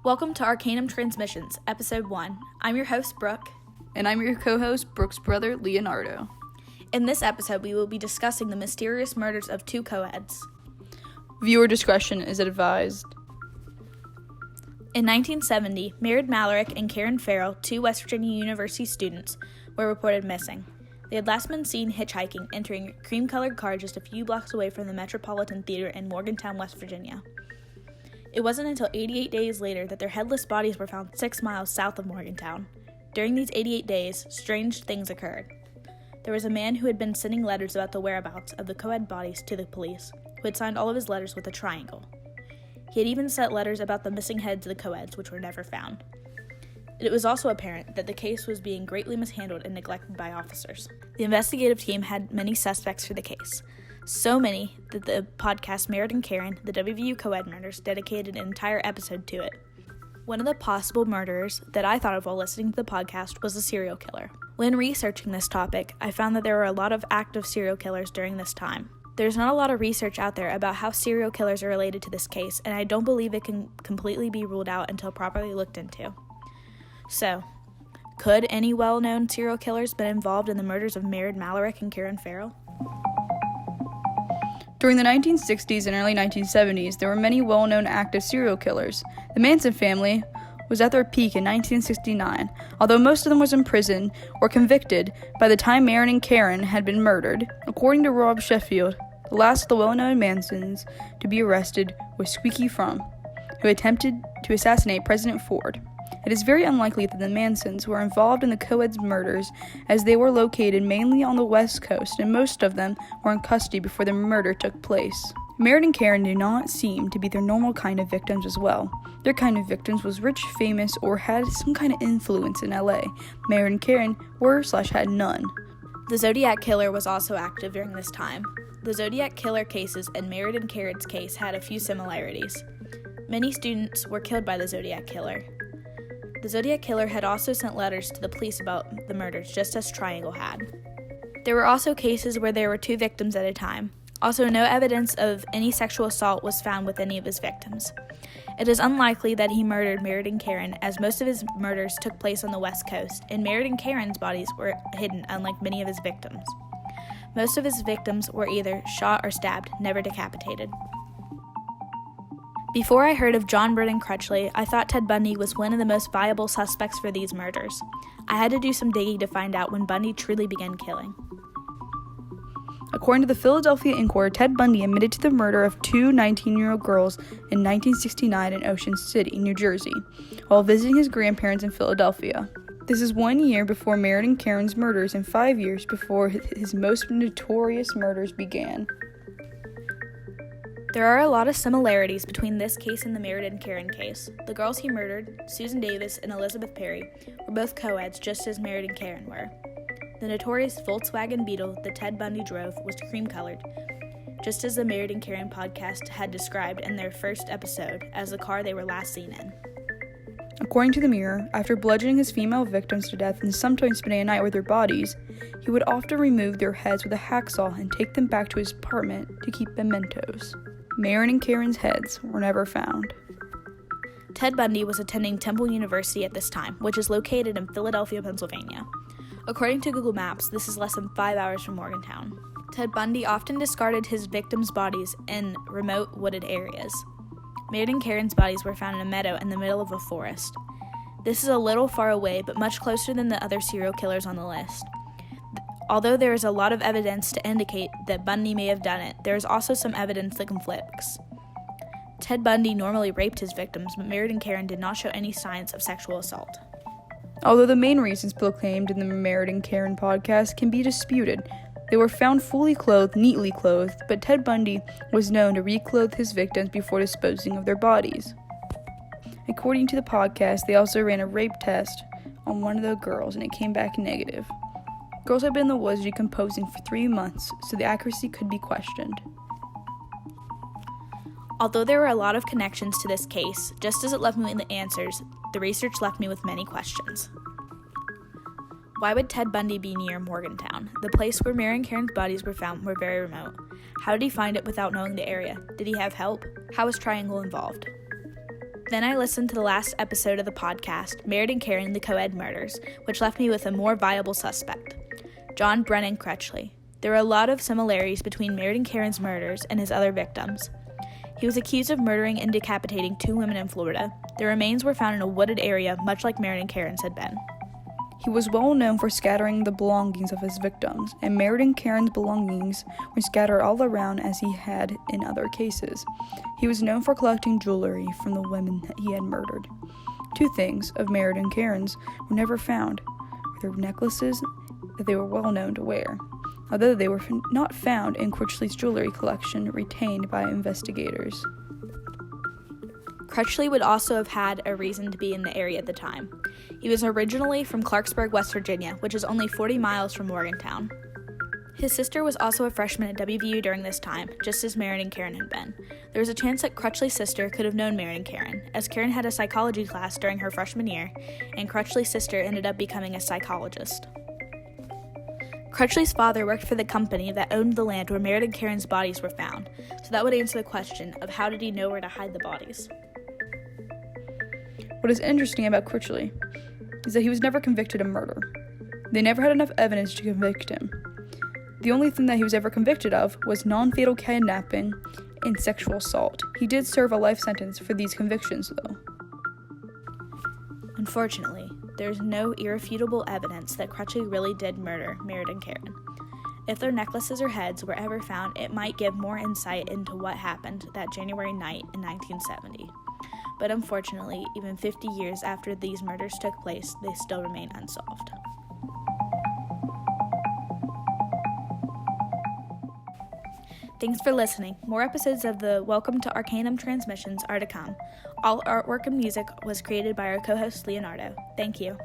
Welcome to Arcanum Transmissions, Episode 1. I'm your host, Brooke. And I'm your co-host, Brooke's brother, Leonardo. In this episode, we will be discussing the mysterious murders of two co-eds. Viewer discretion is advised. In 1970, Meredith Mallory and Karen Farrell, two West Virginia University students, were reported missing. They had last been seen hitchhiking, entering a cream-colored car just a few blocks away from the Metropolitan Theater in Morgantown, West Virginia. It wasn't until 88 days later that their headless bodies were found 6 miles south of Morgantown. During these 88 days, strange things occurred. There was a man who had been sending letters about the whereabouts of the co-ed bodies to the police, who had signed all of his letters with a triangle. He had even sent letters about the missing heads of the co-eds, which were never found. It was also apparent that the case was being greatly mishandled and neglected by officers. The investigative team had many suspects for the case. So many that the podcast Meredith and Karen, the WVU co-ed murders, dedicated an entire episode to it. One of the possible murderers that I thought of while listening to the podcast was a serial killer. When researching this topic, I found that there were a lot of active serial killers during this time. There's not a lot of research out there about how serial killers are related to this case, and I don't believe it can completely be ruled out until properly looked into. So, could any well-known serial killers been involved in the murders of Meredith Mallory and Karen Farrell? During the 1960s and early 1970s, there were many well-known active serial killers. The Manson family was at their peak in 1969, although most of them was in prison or convicted by the time Meredith and Karen had been murdered. According to Rob Sheffield, the last of the well-known Mansons to be arrested was Squeaky Fromm, who attempted to assassinate President Ford. It is very unlikely that the Mansons were involved in the co-eds murders, as they were located mainly on the West Coast, and most of them were in custody before the murder took place. Meredith and Karen do not seem to be their normal kind of victims as well. Their kind of victims was rich, famous, or had some kind of influence in LA. Meredith and Karen were/had none. The Zodiac Killer was also active during this time. The Zodiac Killer cases and Meredith and Karen's case had a few similarities. Many students were killed by the Zodiac Killer. The Zodiac Killer had also sent letters to the police about the murders, just as Triangle had. There were also cases where there were two victims at a time. Also, no evidence of any sexual assault was found with any of his victims. It is unlikely that he murdered Meredith and Karen, as most of his murders took place on the West Coast, and Meredith and Karen's bodies were hidden, unlike many of his victims. Most of his victims were either shot or stabbed, never decapitated. Before I heard of John Brennan Crutchley, I thought Ted Bundy was one of the most viable suspects for these murders. I had to do some digging to find out when Bundy truly began killing. According to the Philadelphia Inquirer, Ted Bundy admitted to the murder of two 19-year-old girls in 1969 in Ocean City, New Jersey, while visiting his grandparents in Philadelphia. This is 1 year before Meredith and Karen's murders and 5 years before his most notorious murders began. There are a lot of similarities between this case and the Meredith and Karen case. The girls he murdered, Susan Davis and Elizabeth Perry, were both co-eds just as Meredith and Karen were. The notorious Volkswagen Beetle that Ted Bundy drove was cream-colored, just as the Meredith and Karen podcast had described in their first episode as the car they were last seen in. According to the Mirror, after bludgeoning his female victims to death and sometimes spending a night with their bodies, he would often remove their heads with a hacksaw and take them back to his apartment to keep mementos. Meredith and Karen's heads were never found. Ted Bundy was attending Temple University at this time, which is located in Philadelphia, Pennsylvania. According to Google Maps, this is less than 5 hours from Morgantown. Ted Bundy often discarded his victims' bodies in remote wooded areas. Meredith and Karen's bodies were found in a meadow in the middle of a forest. This is a little far away, but much closer than the other serial killers on the list. Although there is a lot of evidence to indicate that Bundy may have done it, there is also some evidence that conflicts. Ted Bundy normally raped his victims, but Meredith and Karen did not show any signs of sexual assault. Although the main reasons proclaimed in the Meredith and Karen podcast can be disputed, they were found fully clothed, neatly clothed, but Ted Bundy was known to reclothe his victims before disposing of their bodies. According to the podcast, they also ran a rape test on one of the girls, and it came back negative. Girls had been in the woods decomposing for 3 months, so the accuracy could be questioned. Although there were a lot of connections to this case, just as it left me with the answers, the research left me with many questions. Why would Ted Bundy be near Morgantown? The place where Mary and Karen's bodies were found were very remote. How did he find it without knowing the area? Did he have help? How was Triangle involved? Then I listened to the last episode of the podcast, Married and Karen, the co-ed murders, which left me with a more viable suspect, John Brennan Crutchley. There were a lot of similarities between Married and Karen's murders and his other victims. He was accused of murdering and decapitating 2 women in Florida. Their remains were found in a wooded area, much like Married and Karen's had been. He was well known for scattering the belongings of his victims, and Married and Karen's belongings were scattered all around as he had in other cases. He was known for collecting jewelry from the women that he had murdered. 2 things of Married and Karen's were never found, their necklaces that they were well known to wear, although they were not found in Crutchley's jewelry collection retained by investigators. Crutchley would also have had a reason to be in the area at the time. He was originally from Clarksburg, West Virginia, which is only 40 miles from Morgantown. His sister was also a freshman at WVU during this time, just as Married and Karen had been. There was a chance that Crutchley's sister could have known Married and Karen, as Karen had a psychology class during her freshman year, and Crutchley's sister ended up becoming a psychologist. Crutchley's father worked for the company that owned the land where Married and Karen's bodies were found, so that would answer the question of how did he know where to hide the bodies. What is interesting about Crutchley is that he was never convicted of murder. They never had enough evidence to convict him. The only thing that he was ever convicted of was non-fatal kidnapping and sexual assault. He did serve a life sentence for these convictions, though. Unfortunately, there is no irrefutable evidence that Crutchley really did murder Married and Karen. If their necklaces or heads were ever found, it might give more insight into what happened that January night in 1970. But unfortunately, even 50 years after these murders took place, they still remain unsolved. Thanks for listening. More episodes of the Welcome to Arcanum transmissions are to come. All artwork and music was created by our co-host Leonardo. Thank you.